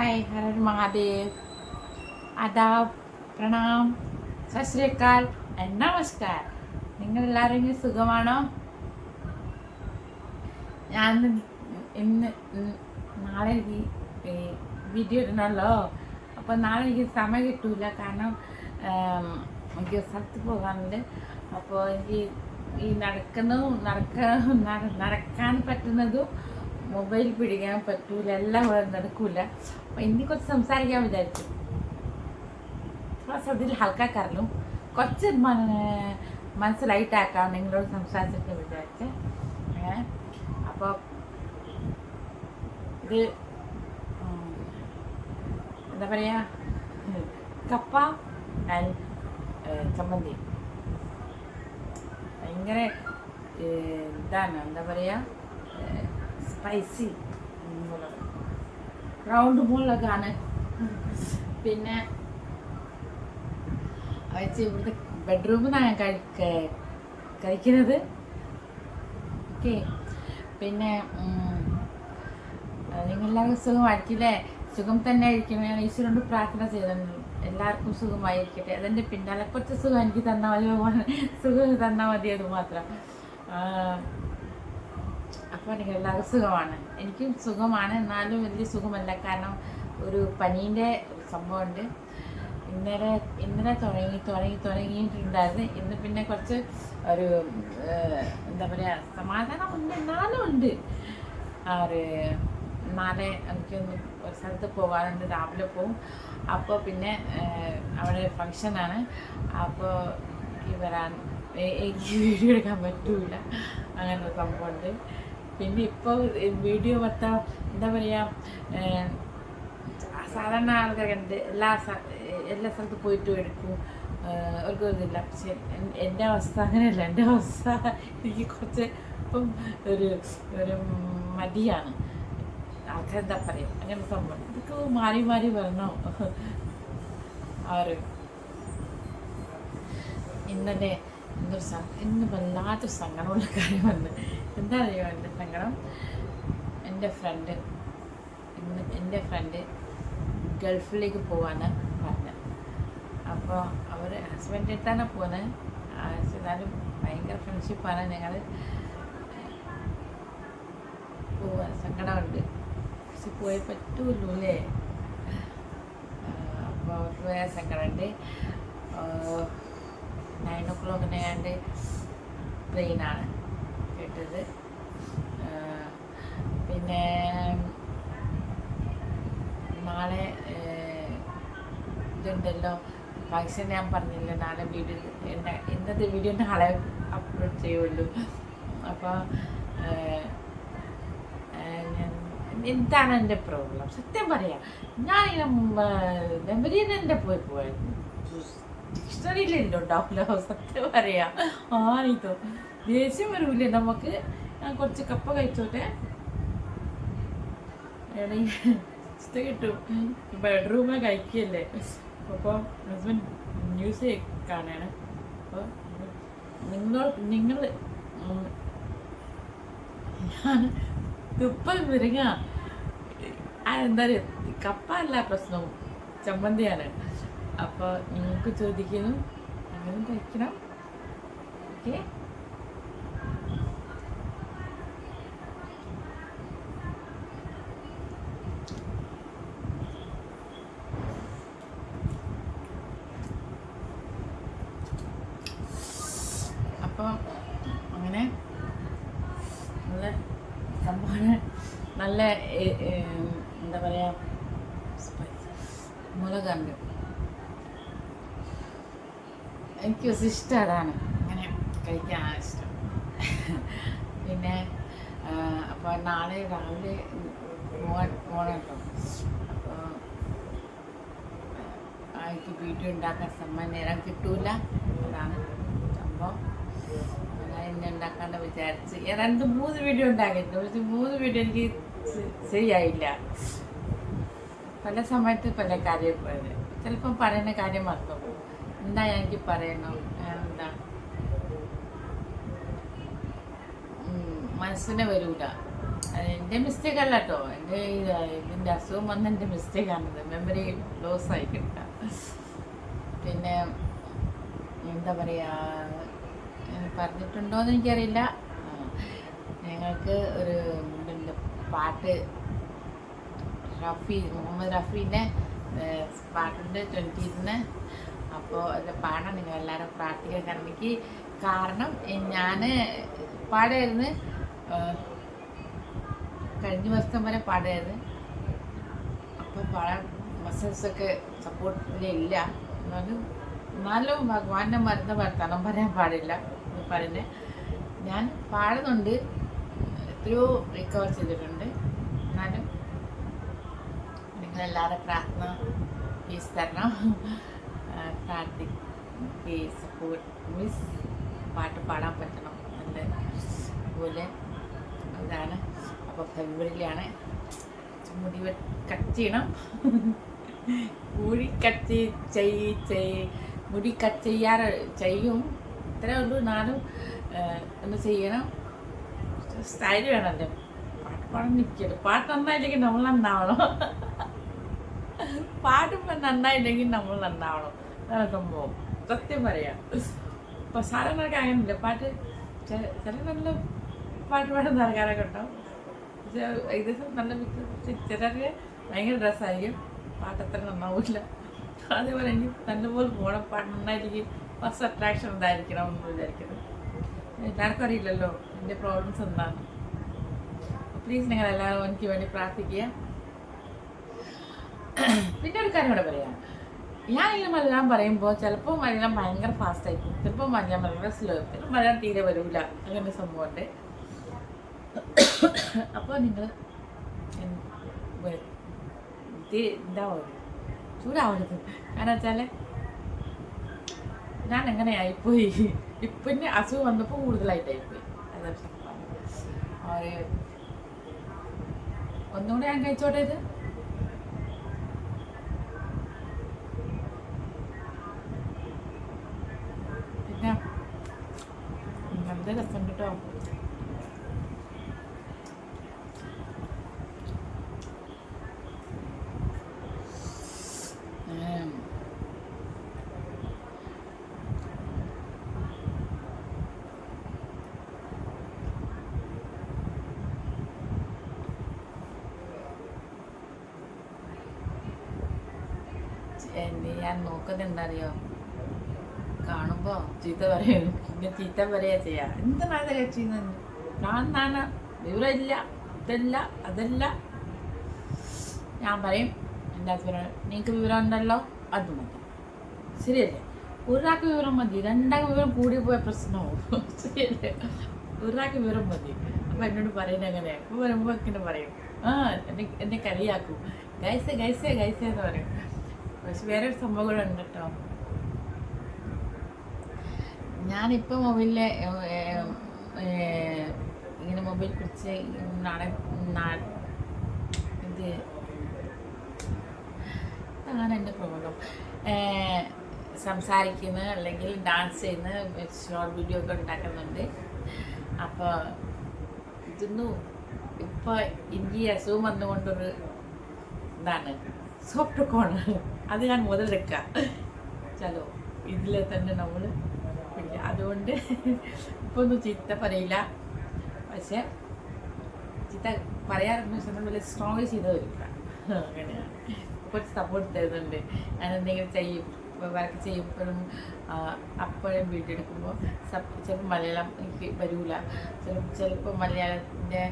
हाय हर महादेव आदाब പ്രണാം സത് ശ്രീ അകാൽ നമസ്കാരം. നിങ്ങളെല്ലാവരും സുഖമാണോ? ഞാൻ ഇന്ന് നാളെ വീഡിയോ ഇടണമല്ലോ. അപ്പോൾ നാളെ എനിക്ക് സമയം കിട്ടൂല, കാരണം എനിക്ക് സ്ഥലത്ത് പോകാനുണ്ട്. അപ്പോൾ എനിക്ക് ഈ നടക്കാൻ പറ്റുന്നതും മൊബൈൽ പിടിക്കാൻ പറ്റൂല, എല്ലാം നടക്കൂല. അപ്പോൾ ഇനി കുറച്ച് സംസാരിക്കാൻ വിചാരിച്ചു. അതിൽ ഹൽക്കാക്കാരലും കുറച്ച് മനസ്സ് ലൈറ്റാക്കാം നിങ്ങളോട് സംസാരിച്ചിട്ട് വിചാരിച്ച് അങ്ങനെ. അപ്പോൾ ഇത് എന്താ പറയുക, കപ്പ ആൻഡ് ചമ്മന്തി ഭയങ്കര ഇതാണ്, എന്താ പറയുക, സ്പൈസി മുളക്, റൗണ്ട് മുളകാണ്. പിന്നെ വെച്ച് ഇവിടുത്തെ ബെഡ്റൂമിൽ നിന്നാണ് ഞാൻ കഴിക്കുന്നത്. ഓക്കെ, പിന്നെ നിങ്ങളെല്ലാവരും സുഖമായിരിക്കില്ലേ? സുഖം തന്നെ ആയിരിക്കും. ഞാൻ ഈശ്വരനോട് പ്രാർത്ഥന ചെയ്തിട്ടുണ്ട് എല്ലാവർക്കും സുഖമായിരിക്കട്ടെ. അതിൻ്റെ പിന്നാലെ കുറച്ച് സുഖം എനിക്ക് തന്നാൽ മതി, സുഖം തന്നാൽ മതി, അത് മാത്രം. അപ്പോൾ നിങ്ങളെല്ലാവർക്കും സുഖമാണ്, എനിക്കും സുഖമാണ്. എന്നാലും വലിയ സുഖമല്ല, കാരണം ഒരു പനീൻ്റെ സംഭവമുണ്ട്. ഇന്നലെ തുടങ്ങിയിട്ടുണ്ടായിരുന്നു. ഇന്ന് പിന്നെ കുറച്ച് ഒരു എന്താ പറയുക, സമാധാനം ഉണ്ട്, എന്നാലും ഉണ്ട്. നാളെ എനിക്കൊന്ന് ഒരു സ്ഥലത്ത് പോകാനുണ്ട്, രാവിലെ പോവും. അപ്പോൾ പിന്നെ അവിടെ ഫങ്ഷനാണ്. അപ്പോൾ എനിക്ക് വീഡിയോ എടുക്കാൻ പറ്റൂല, അങ്ങനെ സംഭവമുണ്ട്. പിന്നെ ഇപ്പോൾ വീഡിയോ മൊത്തം എന്താ പറയുക, സാധാരണ ആൾക്കാരുണ്ട് എല്ലാ സ്ഥലത്തും പോയിട്ട് എടുക്കും, അവർക്കും ഇതില്ല. പക്ഷെ എൻ്റെ അവസ്ഥ അങ്ങനെയല്ല. എൻ്റെ അവസ്ഥ എനിക്ക് കുറച്ച് ഇപ്പം ഒരു മടിയാണ്. ആൾക്കാരെന്താ പറയുക, അങ്ങനെ സംഭവം. ഇതൊക്കെ മാറി മാറി വരണോ? ഇന്ന് വല്ലാത്ത സങ്കടമുള്ള കാര്യമാണ്. എന്താ അറിയുമോ എൻ്റെ സങ്കടം? എൻ്റെ ഫ്രണ്ട് ഗൾഫിലേക്ക് പോവാണ് പറഞ്ഞത്. അപ്പോൾ അവർ ഹസ്ബൻഡിൽ തന്നെ പോകുന്നത്. എന്നാലും ഭയങ്കര ഫ്രണ്ട്ഷിപ്പാണ് ഞങ്ങൾ. പോവാൻ സങ്കടമുണ്ട്, പക്ഷെ പോയി പറ്റൂല്ലോ അല്ലേ. അപ്പോൾ അവർക്ക് വേറെ സങ്കടമുണ്ട്. 9 o'clock ട്രെയിനാണ് കേട്ടത്. പിന്നെ നാളെ ഇതുണ്ടല്ലോ ഫങ്ഷൻ. ഞാൻ പറഞ്ഞില്ല നാളെ വീഡിയോ, ഇന്നത്തെ വീഡിയോ നാളെ അപ്ലോഡ് ചെയ്യുള്ളൂ. അപ്പോൾ എന്താണ് എൻ്റെ പ്രോബ്ലം? സത്യം പറയാം, ഞാൻ മെമ്പരീനെ പോയിരുന്നു, ഡിക്ഷണറിയിലെല്ലാം ഉണ്ടാവില്ല. സത്യം പറയാം, ആണിതോ ദേഷ്യം വരൂല്ലേ നമുക്ക്. ഞാൻ കുറച്ച് കപ്പ കഴിച്ചോട്ടെ, കിട്ടും. ബെഡ്റൂമിൽ കഴിക്കുകയല്ലേ. അപ്പോൾ ഹസ്ബൻഡ് ന്യൂസ് കാണാണ്. അപ്പോൾ നിങ്ങൾ തുപ്പൽ മുരിങ്ങ എന്താ പറയുക, കപ്പ അല്ല പ്രശ്നവും, ചമ്മന്തിയാണ്. അപ്പോൾ നിങ്ങൾക്ക് ചോദിക്കുന്നു, നിങ്ങളും കഴിക്കണം. ഓക്കെ, അപ്പോൾ അങ്ങനെ നല്ല സംഭവമാണ്. നല്ല എന്താ പറയുക, മുളകുണ്ട്. എനിക്ക് ഇഷ്ടം അതാണ്, അങ്ങനെ കഴിക്കാനാണ് ഇഷ്ടം. പിന്നെ അപ്പോൾ നാളെ രാവിലെ പോകണം കേട്ടോ. അപ്പോൾ എനിക്ക് വീഡിയോ ഉണ്ടാക്കാൻ സമയം നേരം കിട്ടൂല, അതാണ് സംഭവം. ഞാൻ ഇന്നെ ഉണ്ടാക്കാണ്ട് വിചാരിച്ച് 2-3 വീഡിയോ ഉണ്ടാക്കിയിട്ടുണ്ട്, പക്ഷെ 3 വീഡിയോ എനിക്ക് ശരിയായില്ല. പല സമയത്ത് പല കാര്യം ചിലപ്പം പറയുന്ന കാര്യം മറന്നു പോകും. എന്താ എനിക്ക് പറയണം, എന്താ മനസ്സിനെ വരൂല. എൻ്റെ മിസ്റ്റേക്ക് അല്ല കേട്ടോ, എൻ്റെ ഇതിൻ്റെ അസുഖം വന്ന എൻ്റെ മിസ്റ്റേക്കാണിത്, മെമ്മറി ലോസ് ആയി കിട്ടുക. പിന്നെ എന്താ പറയുക, പറഞ്ഞിട്ടുണ്ടോയെന്ന് എനിക്കറിയില്ല. ഞങ്ങൾക്ക് ഒരു പിന്നെ പാട്ട് മുഹമ്മദ് റഫീൻ്റെ പാട്ടുണ്ട് 20th. അപ്പോൾ അത് പാടാൻ നിങ്ങൾ എല്ലാവരും പ്രാർത്ഥിക്കാൻ. കാരണം ഞാൻ പാടായിരുന്നു, കഴിഞ്ഞ വർഷം വരെ പാടായിരുന്നു. അപ്പോൾ പാടാൻ മസിൽസൊക്കെ സപ്പോർട്ടിലില്ല. എന്നാലും ഭഗവാന്റെ മരുന്ന് വർത്തമാനം പറയാൻ പാടില്ല എന്ന് പറയുന്നത്. ഞാൻ പാടുന്നുണ്ട്, എത്രയോ റിക്കവർ ചെയ്തിട്ടുണ്ട്. എന്നാലും നിങ്ങളെല്ലാവരും പ്രാർത്ഥന പ്ലീസ് തരണം. സപ്പോർട്ട് മിസ് പാട്ട് പാടാൻ പറ്റണം അതുപോലെ അതാണ്. അപ്പോൾ ഫെബ്രുവരിയിലാണ് മുടി കട്ട് ചെയ്യണം. മുടി കട്ട് മുടി കട്ട് ചെയ്യും. ഇത്രേ ഉള്ളൂ. നാനും ഒന്ന് ചെയ്യണം. സ്റ്റൈൽ വേണമല്ലോ. പാട്ട് പാടാൻ നിൽക്കരുത്. പാട്ട് നന്നായില്ലെങ്കിൽ നമ്മൾ നന്നാവണം. പാടുമ്പോൾ നന്നായില്ലെങ്കിൽ നമ്മൾ നന്നാവണം. അതാണ് സംഭവം. സത്യം പറയാം. അപ്പോൾ സാധനങ്ങളൊക്കെ അങ്ങനെയില്ല. പാട്ട് ചില നല്ല പാട്ട് പാടുന്ന ആൾക്കാരൊക്കെ ഉണ്ടാവും. പക്ഷേ ഏകദേശം നല്ല ചിലർക്ക് ഭയങ്കര ഡ്രസ്സായിരിക്കും, പാട്ടത്ര നന്നാവില്ല. അതേപോലെ എനിക്ക് നല്ലപോലെ പോകണം, പാട്ട് നന്നായിരിക്കും. ഫസ്റ്റ് അട്രാക്ഷൻ ഉണ്ടായിരിക്കണം എന്ന് വിചാരിക്കുന്നത്. എല്ലാവർക്കും അറിയില്ലല്ലോ എൻ്റെ പ്രോബ്ലംസ് എന്താണ്. പ്ലീസ് നിങ്ങളെല്ലാവരും എനിക്ക് വേണ്ടി പ്രാർത്ഥിക്കുക. പിന്നെ ഒരു കാര്യം കൂടെ പറയാം. ഞാൻ ഇങ്ങനെ മലയാളം പറയുമ്പോൾ ചിലപ്പോൾ മലയാളം ഭയങ്കര ഫാസ്റ്റായിരിക്കും, ചിലപ്പോൾ മലയാളം ഭയങ്കര സ്ലോ, ചിലപ്പോൾ മലയാളം തീരെ വരില്ല. അങ്ങനെ സംഭവമുണ്ട്. അപ്പോൾ നിങ്ങൾ എന്താവും ചൂടാവരുത്. കാരണം വെച്ചാൽ ഞാൻ എങ്ങനെയായിപ്പോയി. ഇപ്പം അസുഖം വന്നപ്പോൾ കൂടുതലായിട്ടായിപ്പോയി. അതാണ് അവർ ഒന്നുകൂടെ ഞാൻ കഴിച്ചോട്ടെ. ഇത് പിന്നെ നല്ല രസം കേട്ടോ. ഞാൻ നോക്കുന്നത് എന്താ അറിയോ, കാണുമ്പോൾ ചീത്ത പറയും. പിന്നെ ചീത്ത പറയാ ചെയ്യാ. എന്താണ് ചെയ്യുന്നത്? ഞാൻ വിവരമില്ല, ഇതല്ല അതല്ല. ഞാൻ പറയും എൻ്റെ ഹസ്ബൻഡ്, നിങ്ങൾക്ക് വിവരം ഉണ്ടല്ലോ, അത് മതി. ശരിയല്ലേ? ഒരാൾക്ക് വിവരം മതി, രണ്ടാൾക്ക് വിവരം കൂടി പോയ പ്രശ്നമാവും. ശരിയല്ലേ? ഒരാൾക്ക് വിവരം മതി. അപ്പോൾ എന്നോട് പറയുന്നത് എങ്ങനെയാണ്? അപ്പോൾ വരുമ്പോൾ ഇങ്ങനെ പറയും, എന്നെ കളിയാക്കും, ഗൈസേ ഗൈസേ ഗൈസേ എന്ന് പറയും. പക്ഷെ വേറൊരു സംഭവം കൂടെ ഉണ്ട് കേട്ടോ. ഞാനിപ്പോൾ മൊബൈലിലെ ഇങ്ങനെ മൊബൈൽ പിടിച്ച് ഇത് അതാണ് എൻ്റെ പ്രോബ്ലം. സംസാരിക്കുന്ന അല്ലെങ്കിൽ ഡാൻസ് ചെയ്യുന്ന ഷോർട്ട് വീഡിയോ ഒക്കെ ഉണ്ടാക്കുന്നുണ്ട്. അപ്പോൾ ഇതൊന്നും ഇപ്പോൾ എനിക്ക് അസുഖം വന്നുകൊണ്ടൊരു ഇതാണ് സോഫ്റ്റ് കോർണർ. അത് ഞാൻ മുതലെടുക്കാം. ചലോ ഇതിൽ തന്നെ നമ്മൾ പിന്നെ അതുകൊണ്ട് ഇപ്പോൾ ഒന്നും ചീത്ത പറയില്ല. പക്ഷെ ചീത്ത പറയാറെന്ന് വെച്ചാൽ വലിയ സ്ട്രോങ് ചെയ്ത് വരില്ല. അങ്ങനെയാണ്. കുറച്ച് സപ്പോർട്ട് തരുന്നുണ്ട്. ഞാൻ എന്തെങ്കിലും ചെയ്യും, വർക്ക് ചെയ്യുമ്പോഴും അപ്പോഴും വീഡിയോ എടുക്കുമ്പോൾ ചിലപ്പോൾ മലയാളം എനിക്ക് വരില്ല. ചിലപ്പോൾ മലയാളത്തിൻ്റെ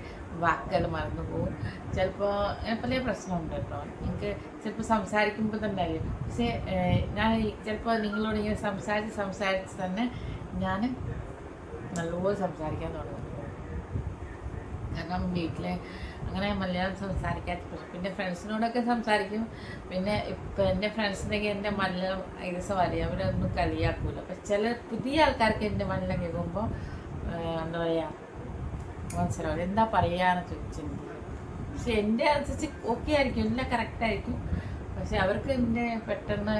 വാക്കുകൾ മറന്നു പോകും. ചിലപ്പോൾ പല പ്രശ്നമുണ്ട് കേട്ടോ. എനിക്ക് ചിലപ്പോൾ സംസാരിക്കുമ്പോൾ തന്നെ അറിയാം. പക്ഷേ ഞാൻ ചിലപ്പോൾ നിങ്ങളോട് ഇങ്ങനെ സംസാരിച്ച് തന്നെ ഞാൻ നല്ലപോലെ സംസാരിക്കാൻ തുടങ്ങും. കാരണം വീട്ടിൽ അങ്ങനെ മലയാളം സംസാരിക്കാത്ത, പിന്നെ ഫ്രണ്ട്സിനോടൊക്കെ സംസാരിക്കും. പിന്നെ ഇപ്പം എൻ്റെ ഫ്രണ്ട്സിനൊക്കെ എൻ്റെ മലയാളം ഏകദേശം അറിയാം, അവരൊന്നും കളിയാക്കൂല. അപ്പം ചില പുതിയ ആൾക്കാർക്ക് എൻ്റെ മലയാളം കേൾക്കുമ്പോൾ എന്താ പറയുക, മനസ്സിലാവും എന്താ പറയുകയെന്ന് ചോദിച്ചിട്ടുണ്ട്. പക്ഷെ എൻ്റെ അനുസരിച്ച് ഓക്കെ ആയിരിക്കും, എല്ലാം കറക്റ്റായിരിക്കും. പക്ഷെ അവർക്ക് എൻ്റെ പെട്ടെന്ന്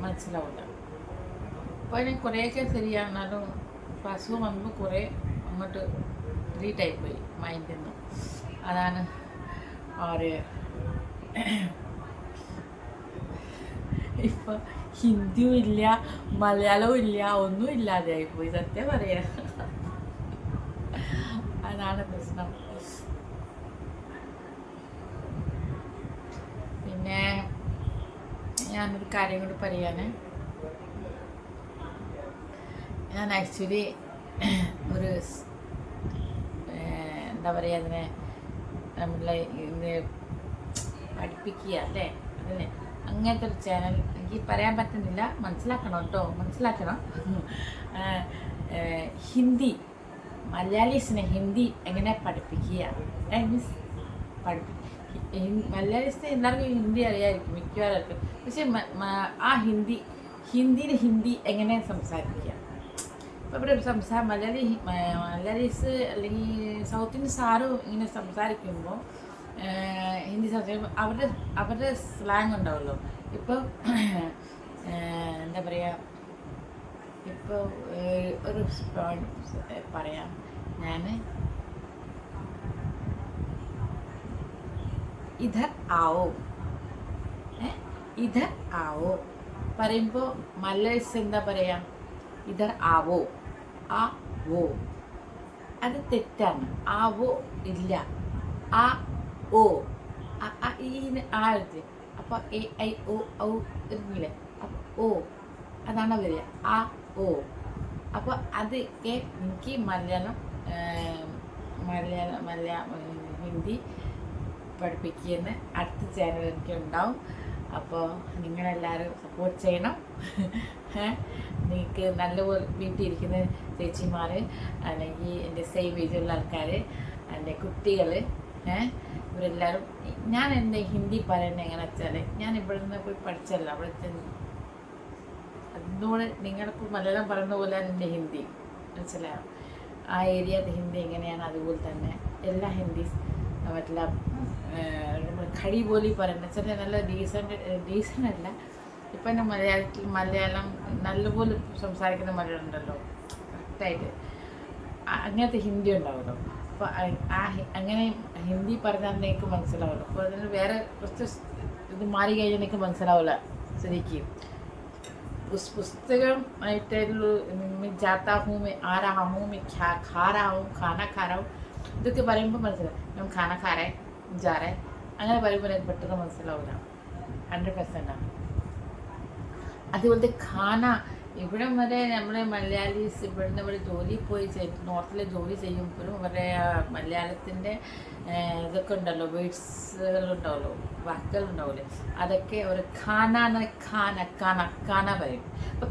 മനസ്സിലാവില്ല. അപ്പോൾ ഞാൻ കുറേയൊക്കെ ശരിയാണെന്നാലും അസുഖം വന്നപ്പോൾ കുറേ അങ്ങോട്ട് ഡിലീറ്റായിപ്പോയി മൈൻഡിൽ നിന്ന്. അതാണ് ഒരു ഇപ്പം ഹിന്ദിയും ഇല്ല, മലയാളവും ഇല്ല, ഒന്നും ഇല്ലാതെയായിപ്പോയി സത്യം പറയാ. അതാണ് പ്രശ്നം. പിന്നെ ഞാനൊരു കാര്യം കൂടി പറയാന്, ഞാൻ ആക്ച്വലി ഒരു എന്താ പറയുക, അതിനെ നമ്മളെ പഠിപ്പിക്കുക അല്ലേ, അതിനെ അങ്ങനത്തെ ഒരു ചാനൽ എനിക്ക് പറയാൻ പറ്റുന്നില്ല, മനസ്സിലാക്കണം കേട്ടോ, മനസ്സിലാക്കണം. ഹിന്ദി മലയാളീസിനെ ഹിന്ദി എങ്ങനെ പഠിപ്പിക്കുക, മീൻസ് മലയാളീസിനെ എല്ലാവർക്കും ഹിന്ദി അറിയാമായിരിക്കും മിക്കവാറും, പക്ഷെ ആ ഹിന്ദി എങ്ങനെ സംസാരിക്കുക. ഇപ്പോൾ ഇവിടെ മലയാളീസ് അല്ലെങ്കിൽ സൗത്ത് ഇന്ത്യൻസ് ആരും ഇങ്ങനെ സംസാരിക്കുമ്പോൾ ഹിന്ദി സംസാരിക്കുമ്പോൾ അവരുടെ സ്ലാങ് ഉണ്ടാവുമല്ലോ. ഇപ്പോൾ എന്താ പറയുക, ഇപ്പോൾ ഒരു പറയാം ഞാൻ, ഇധർ ആവോ, ഇധർ ആവോ പറയുമ്പോൾ മലയാളീസ് എന്താ പറയാ, ഇധർ ആവോ, ആ വോ, അത് തെറ്റാണ്. ആവോ ഇല്ല, ആ ഓ, ഈ ആ എഴുതി. അപ്പോൾ എ ഐ ഒ ഔ ഇരുന്നില്ലേ, അപ്പോൾ ഓ അതാണ് വരിക, ആ ഓ. അപ്പോൾ അത് എനിക്ക് മലയാളം ഹിന്ദി പഠിപ്പിക്കുന്ന അടുത്ത ചാനൽ എനിക്ക് ഉണ്ടാവും. അപ്പോൾ നിങ്ങളെല്ലാവരും സപ്പോർട്ട് ചെയ്യണം. നിങ്ങൾക്ക് നല്ലപോലെ വീട്ടിലിരിക്കുന്ന ചേച്ചിമാർ, അല്ലെങ്കിൽ എൻ്റെ സെയിം ഏജുള്ള ആൾക്കാർ, എൻ്റെ കുട്ടികൾ, ഇവരെല്ലാവരും, ഞാൻ എൻ്റെ ഹിന്ദി പറയുന്നത് എങ്ങനെ വെച്ചാൽ, ഞാൻ ഇവിടെ നിന്ന് പോയി പഠിച്ചല്ല, അവിടെ അതിനോട് നിങ്ങളിപ്പോൾ മലയാളം പറയുന്ന പോലെയാണ് എൻ്റെ ഹിന്ദി, മനസ്സിലായോ? ആ ഏരിയത്തെ ഹിന്ദി എങ്ങനെയാണ് അതുപോലെ തന്നെ എല്ലാ ഹിന്ദീസ് മറ്റുള്ള ഖടി ബോലി പറയുന്നത് വെച്ചാൽ നല്ല ഡീസൻ്റ് അല്ല. ഇപ്പം എൻ്റെ മലയാളം നല്ലപോലെ സംസാരിക്കുന്ന മലയാളം ഉണ്ടല്ലോ, കറക്റ്റായിട്ട് അങ്ങനത്തെ ഹിന്ദി ഉണ്ടാവുമല്ലോ. അപ്പോൾ അങ്ങനെ ഹിന്ദി പറഞ്ഞാൽ എനിക്ക് മനസ്സിലാവുമല്ലോ. അപ്പോൾ അതിന് വേറെ കുറച്ച് ഇത് മാറി കഴിഞ്ഞാൽ എനിക്ക് മനസ്സിലാവില്ല ശരിക്കും. പുസ്തകം ആയിട്ട് ജാത്താ ഹൂ മേ ആ രഹാ ഹൂ മേ ഖാ രഹാ ഹൂ ഖാന ഖാ രഹാ ഹൂ ഇതൊക്കെ പറയുമ്പോൾ മനസ്സിലാവും. ഞാൻ ഖാന ഖാ രേ ജാ രേ അങ്ങനെ പറയുമ്പോൾ എനിക്ക് പെട്ടെന്ന് മനസ്സിലാവില്ല, 100%. അതുപോലത്തെ ഖാന ഇവിടെ വരെ നമ്മുടെ മലയാളീസ് ഇവിടുന്ന് ഇവിടെ ജോലി പോയി നോർത്തിലെ ജോലി ചെയ്യുമ്പോഴും അവരുടെ മലയാളത്തിൻ്റെ ഇതൊക്കെ ഉണ്ടല്ലോ, വേർഡ്സുകളുണ്ടാവുമല്ലോ, വാക്കുകളുണ്ടാവില്ലേ, അതൊക്കെ ഒരു ഖാന ഖാന പറയും. അപ്പോൾ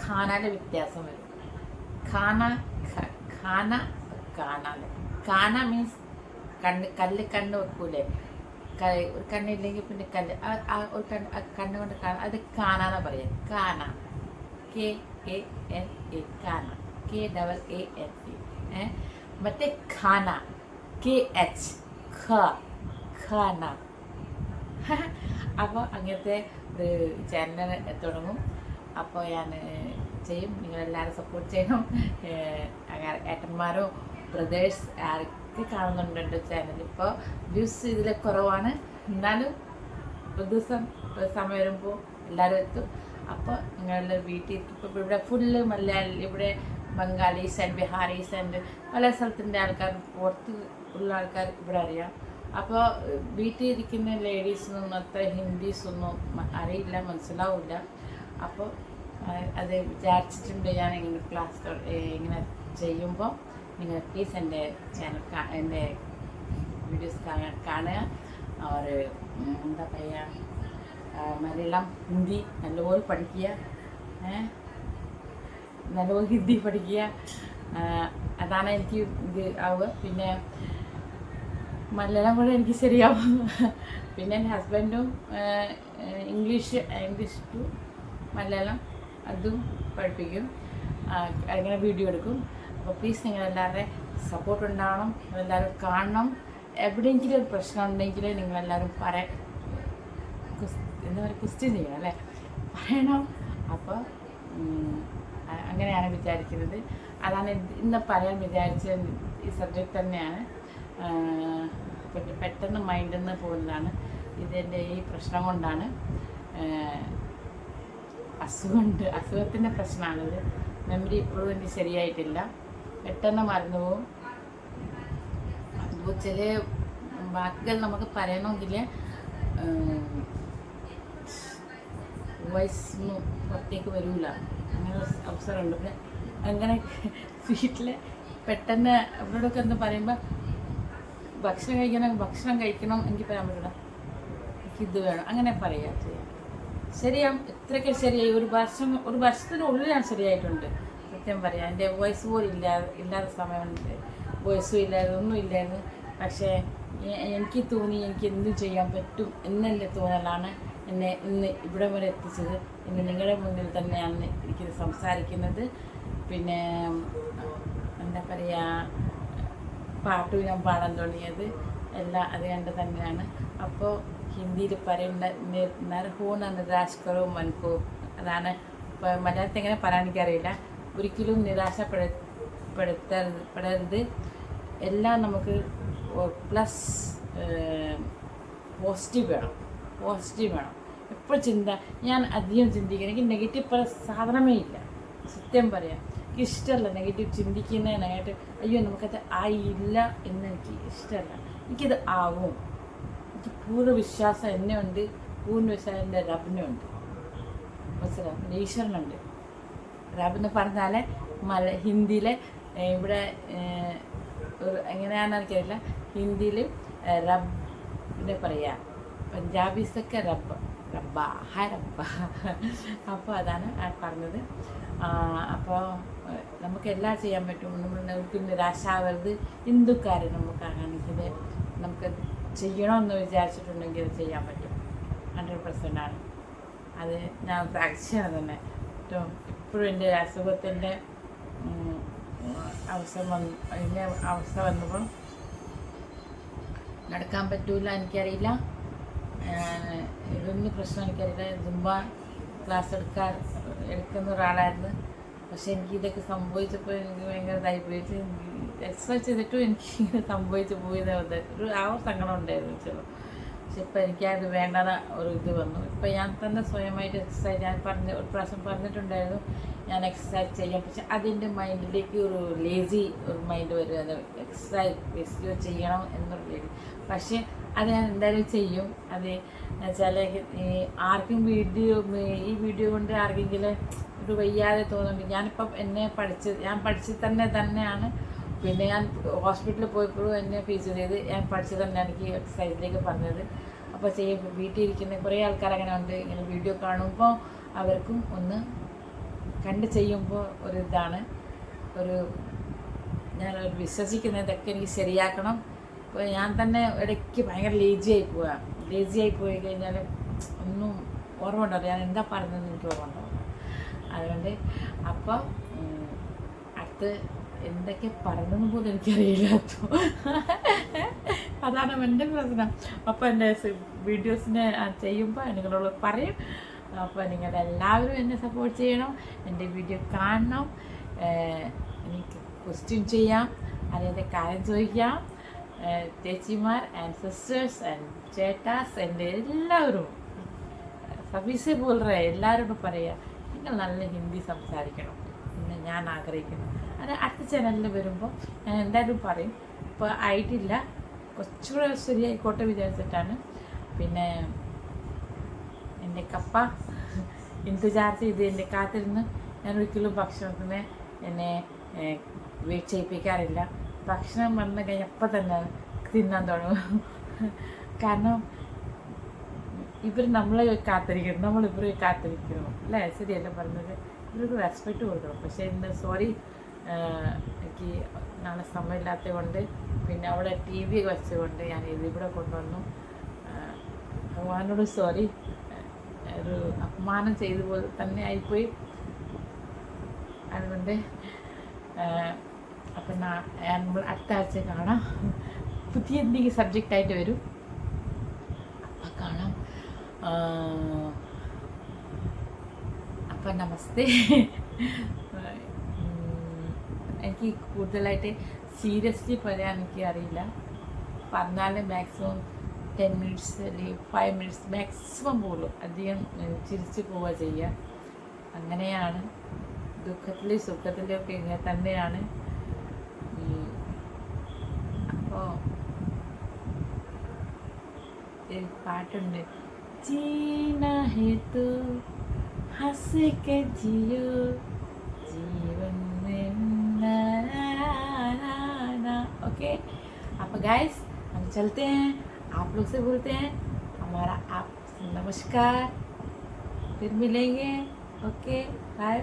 ഖാനയുടെ വ്യത്യാസം വരും. ഖാന മീൻസ് കണ്ണ് വെക്കൂലേ, ഒരു കണ്ണില്ലെങ്കിൽ പിന്നെ ഒരു കണ്ണ് കൊണ്ട് അത് കാനാന്ന് പറയാം. കാന KANA കാന, KANA. മറ്റേ ഖാന KH ഖാന. അപ്പോൾ അങ്ങനത്തെ ഒരു ചാനൽ തുടങ്ങും. അപ്പോൾ ഞാൻ ചെയ്യും, നിങ്ങളെല്ലാവരും സപ്പോർട്ട് ചെയ്യണം. ഏട്ടന്മാരോ ബ്രദേഴ്സ് ആരൊക്കെ കാണുന്നുണ്ട് ചാനൽ. ഇപ്പോൾ വ്യൂസ് ഇതിൽ കുറവാണ്, എന്നാലും ഒരു ദിവസം സമയം വരുമ്പോൾ എല്ലാവരും എത്തും. അപ്പോൾ നിങ്ങളുടെ വീട്ടിൽ ഇപ്പോൾ ഇവിടെ ഫുള്ള് മലയാളി, ഇവിടെ ബംഗാളീസ് ആൻഡ് ബിഹാറീസ് ആൻഡ് പല സ്ഥലത്തിൻ്റെ ആൾക്കാർ, പുറത്ത് ഉള്ള ആൾക്കാർ ഇവിടെ അറിയാം. അപ്പോൾ വീട്ടിൽ ഇരിക്കുന്ന ലേഡീസൊന്നും അത്ര ഹിന്ദീസൊന്നും അറിയില്ല, മനസ്സിലാവില്ല. അപ്പോൾ അത് വിചാരിച്ചിട്ടുണ്ട് ഞാൻ ഇങ്ങനെ ക്ലാസ് ഇങ്ങനെ ചെയ്യുമ്പോൾ നിങ്ങൾ പ്ലീസ് എൻ്റെ ചാനൽ എൻ്റെ വീഡിയോസ് കാണുക. അവർ എന്താ പറയുക, മലയാളം ഹിന്ദി നല്ലപോലെ പഠിക്കുക, നല്ലപോലെ ഹിന്ദി പഠിക്കുക. അതാണ് എനിക്ക് ഇത് ആവുക. പിന്നെ മലയാളം കൂടെ എനിക്ക് ശരിയാവും. പിന്നെ എൻ്റെ ഹസ്ബൻഡും ഇംഗ്ലീഷ് ടു മലയാളം അതും പഠിപ്പിക്കും, അങ്ങനെ വീഡിയോ എടുക്കും. അപ്പോൾ പ്ലീസ് നിങ്ങളെല്ലാവരുടെ സപ്പോർട്ട് ഉണ്ടാവണം, നിങ്ങളെല്ലാവരും കാണണം. എവിടെയെങ്കിലും ഒരു പ്രശ്നം ഉണ്ടെങ്കിൽ നിങ്ങളെല്ലാവരും എന്താ പറയുക, ക്വസ്റ്റ്യൻ ചെയ്യണം അല്ലേ, പറയണം. അപ്പോൾ അങ്ങനെയാണ് വിചാരിക്കുന്നത്. അതാണ് ഇന്ന് പറയാൻ വിചാരിച്ച ഈ സബ്ജക്റ്റ് തന്നെയാണ്. പെട്ടെന്ന് മൈൻഡിൽ നിന്ന് പോകുന്നതാണ്. ഇതെൻ്റെ ഈ പ്രശ്നം കൊണ്ടാണ്. അസുഖത്തിൻ്റെ പ്രശ്നമാണിത്. മെമ്മറി ഇപ്പോഴും എനിക്ക് ശരിയായിട്ടില്ല, പെട്ടെന്ന് മറന്നു പോകും. അപ്പോൾ ചില വാക്കുകൾ നമുക്ക് പറയണമെങ്കിൽ വോയിസ് പുറത്തേക്ക് വരില്ല, അങ്ങനെ അവസരമുണ്ട്. പിന്നെ അങ്ങനെ വീട്ടിൽ പെട്ടെന്ന് അവരോടൊക്കെ എന്ന് പറയുമ്പോൾ ഭക്ഷണം കഴിക്കണം എനിക്ക് പറയാൻ പറ്റില്ല, എനിക്കിത് വേണം അങ്ങനെ പറയാ ചെയ്യാം. ശരിയാവും, ഇത്രയൊക്കെ ശരിയായി. ഒരു വർഷത്തിനുള്ളിൽ ഞാൻ ശരിയായിട്ടുണ്ട്. സത്യം പറയാം, എൻ്റെ വോയിസ് പോലും ഇല്ലാത്ത സമയമുണ്ട്, വോയിസും ഇല്ലാതെ ഒന്നും ഇല്ലായിരുന്നു. പക്ഷേ എനിക്ക് തോന്നി എനിക്ക് എന്തും ചെയ്യാൻ പറ്റും എന്നെൻ്റെ തോന്നലാണ് എന്നെ ഇന്ന് ഇവിടെ വരെ എത്തിച്ചത്. ഇന്ന് നിങ്ങളുടെ മുന്നിൽ തന്നെയാണ് എനിക്കിത് സംസാരിക്കുന്നത്. പിന്നെ എന്താ പറയുക, പാട്ടും ഞാൻ പാടാൻ തുടങ്ങിയത് എല്ലാം അത് കണ്ട് തന്നെയാണ്. അപ്പോൾ ഹിന്ദിയിൽ പറയുന്ന നർഹോന നിരാശ് കറോ മൻകോ, അതാണ്. ഇപ്പോൾ മലയാളത്തിൽ എങ്ങനെ പറയാൻ എനിക്കറിയില്ല. ഒരിക്കലും നിരാശപ്പെടരുത്. എല്ലാം നമുക്ക് പ്ലസ് പോസിറ്റീവ് വേണം. എപ്പോഴും ഞാൻ അധികം ചിന്തിക്കണം. എനിക്ക് നെഗറ്റീവ് സാധനമേ ഇല്ല, സത്യം പറയാം. എനിക്ക് ഇഷ്ടമല്ല നെഗറ്റീവ് ചിന്തിക്കുന്നതിനായിട്ട്. അയ്യോ നമുക്കത് ആയില്ല എന്ന് എനിക്ക് ഇഷ്ടമല്ല. എനിക്കിത് ആവും. എനിക്ക് പൂർണ്ണ വിശ്വാസം എന്നെ ഉണ്ട്, പൂർണ്ണ വിശ്വാസം എൻ്റെ റബ്ബിനുണ്ട്, മനസ്സിലാവും, ഈശ്വരനുണ്ട്. റബ്ബെന്ന് പറഞ്ഞാൽ ഹിന്ദിയിലെ ഇവിടെ എങ്ങനെയാണെന്ന് എനിക്കറിയില്ല. ഹിന്ദിയിൽ റബ്ബിനെ പറയാ, പഞ്ചാബീസൊക്കെ റബ്ബ. അപ്പോൾ അതാണ് പറഞ്ഞത്. അപ്പോൾ നമുക്ക് എല്ലാം ചെയ്യാൻ പറ്റും. നമുക്ക് നിരാശാവരുത്. എന്തുകാര്യം നമുക്കാണെങ്കിൽ നമുക്ക് ചെയ്യണമെന്ന് വിചാരിച്ചിട്ടുണ്ടെങ്കിൽ അത് ചെയ്യാൻ പറ്റും. 100% ആണ് അത്. ഞാൻ സാക്ഷിയാണ് തന്നെ. ഏറ്റവും ഇപ്പോഴും എൻ്റെ അസുഖത്തിൻ്റെ അവസ്ഥ വന്നപ്പോൾ നടക്കാൻ പറ്റൂല, എനിക്കറിയില്ല. ഇതൊന്നും പ്രശ്നം എനിക്കറിയില്ല. ജുംബ ക്ലാസ് എടുക്കുന്ന ഒരാളായിരുന്നു. പക്ഷെ എനിക്ക് ഇതൊക്കെ സംഭവിച്ചപ്പോൾ എനിക്ക് ഭയങ്കര ഇതായിപ്പോയിട്ട്, എക്സസൈസ് ചെയ്തിട്ടും എനിക്ക് ഇങ്ങനെ സംഭവിച്ചു പോയത് ആ ഒരു സങ്കടം ഉണ്ടായിരുന്നു ചിലപ്പോൾ. പക്ഷെ ഇപ്പം എനിക്കത് വേണ്ടാതെ ഒരു ഇത് വന്നു. ഇപ്പം ഞാൻ തന്നെ സ്വയമായിട്ട് എക്സസൈസ് ഞാൻ ഒരു പ്രാവശ്യം പറഞ്ഞിട്ടുണ്ടായിരുന്നു ഞാൻ എക്സസൈസ് ചെയ്യാം. പക്ഷെ അതിൻ്റെ മൈൻഡിലേക്ക് ഒരു ലേസി ഒരു മൈൻഡ് വരും. അത് എക്സസൈസ് ചെയ്യണം എന്നൊരു ലേസി. പക്ഷേ അത് ഞാൻ എന്തായാലും ചെയ്യും. അത് വെച്ചാൽ ആർക്കും ഈ വീഡിയോ കൊണ്ട് ആർക്കെങ്കിലും ഒരു വയ്യാതെ തോന്നുന്നുണ്ട്. ഞാനിപ്പം ഞാൻ പഠിച്ചത് തന്നെയാണ്. പിന്നെ ഞാൻ ഹോസ്പിറ്റലിൽ പോയപ്പോഴും എന്നെ ഫീസ് ചെയ്ത് ഞാൻ പഠിച്ചത് തന്നെയാണ് എനിക്ക് എക്സസൈസിലേക്ക് പറഞ്ഞത്. അപ്പോൾ വീട്ടിലിരിക്കുന്ന കുറേ ആൾക്കാർ അങ്ങനെ ഉണ്ട്. ഇങ്ങനെ വീഡിയോ കാണുമ്പോൾ അവർക്കും ഒന്ന് കണ്ട് ചെയ്യുമ്പോൾ ഒരു ഇതാണ് ഞാനൊരു വിശ്വസിക്കുന്നതൊക്കെ എനിക്ക് ശരിയാക്കണം. ഇപ്പോൾ ഞാൻ തന്നെ ഇടയ്ക്ക് ഭയങ്കര ലേസിയായി പോയി കഴിഞ്ഞാൽ ഒന്നും ഓർമ്മ ഉണ്ടാവില്ല, ഞാൻ എന്താ പറഞ്ഞതെന്ന് എനിക്ക് ഓർമ്മ ഉണ്ടാവില്ല. അതുകൊണ്ട് അപ്പോൾ അടുത്ത് എന്തൊക്കെ പറഞ്ഞെന്ന് പോലും എനിക്കറിയില്ലാത്ത അതാണ് എൻ്റെ പ്രശ്നം. അപ്പോൾ എൻ്റെ വീഡിയോസിനെ ചെയ്യുമ്പോൾ നിങ്ങളോട് പറയും. അപ്പോൾ നിങ്ങളെല്ലാവരും എന്നെ സപ്പോർട്ട് ചെയ്യണം, എൻ്റെ വീഡിയോ കാണണം, എനിക്ക് ക്വസ്റ്റ്യൻ ചെയ്യാം, അറിയാതെ കാര്യം ചോദിക്കാം. ചേച്ചിമാർ ആൻഡ് സിസ്റ്റേഴ്സ് ആൻഡ് ചേട്ടാസ് എൻ്റെ എല്ലാവരും സബീസെ പോലറേ എല്ലാവരോടും പറയുക, നിങ്ങൾ നല്ല ഹിന്ദി സംസാരിക്കണം എന്ന് ഞാൻ ആഗ്രഹിക്കുന്നു. അത് അടുത്ത ചാനലിൽ വരുമ്പോൾ ഞാൻ എന്തായാലും പറയും. ഇപ്പോൾ ആയിട്ടില്ല, കുറച്ചുകൂടെ ശരിയായിക്കോട്ടെ വിചാരിച്ചിട്ടാണ്. പിന്നെ എൻ്റെ കപ്പ ഇൻതജാർ ചെയ്ത് എൻ്റെ കാത്തിരുന്ന് ഞാൻ ഒരിക്കലും ഭക്ഷണത്തിന് എന്നെ വെയിറ്റ് ചെയ്യിപ്പിക്കാറില്ല. ഭക്ഷണം വന്നു കഴിഞ്ഞാൽ അപ്പം തന്നെ തിന്നാൻ തുടങ്ങും. കാരണം നമ്മളെ കാത്തിരിക്കണം, നമ്മളിവരെ കാത്തിരിക്കണം അല്ലേ? ശരിയല്ല പറഞ്ഞത്. ഇവർക്ക് റെസ്പെക്റ്റ് കൊടുക്കണം. പക്ഷേ ഇന്ന് സോറി, എനിക്ക് നാളെ സമയമില്ലാത്തത് കൊണ്ട് പിന്നെ അവിടെ TV വെച്ചുകൊണ്ട് ഞാൻ ഇതിവിടെ കൊണ്ടുവന്നു. ഭഗവാനോട് സോറി, ഒരു അപമാനം ചെയ്ത പോലെ തന്നെ ആയിപ്പോയി. അതുകൊണ്ട് അപ്പം നമ്മൾ അടുത്ത ആഴ്ച കാണാം. പുതിയ എന്തെങ്കിലും സബ്ജക്റ്റായിട്ട് വരും, അപ്പം കാണാം. അപ്പം നമസ്തേ. എനിക്ക് കൂടുതലായിട്ട് സീരിയസ്ലി പറയാൻ എനിക്ക് അറിയില്ല. പറഞ്ഞാൽ മാക്സിമം 10 മിനിറ്റ്സ് അല്ലെങ്കിൽ 5 മിനിറ്റ്സ് മാക്സിമം പോലും അധികം ചിരിച്ച് പോവുക ചെയ്യുക. അങ്ങനെയാണ് ദുഃഖത്തിലും സുഖത്തിലും ഒക്കെ ഇങ്ങനെ തന്നെയാണ്. അപ്പോൾ പാട്ടുണ്ട്, ജീന ഹേ തോ ഹസ് കെ ജിയോ ജീവൻ ओके। अब गाइस हम चलते हैं, आप लोग से बोलते हैं हमारा आप नमस्कार, फिर मिलेंगे। Okay bye.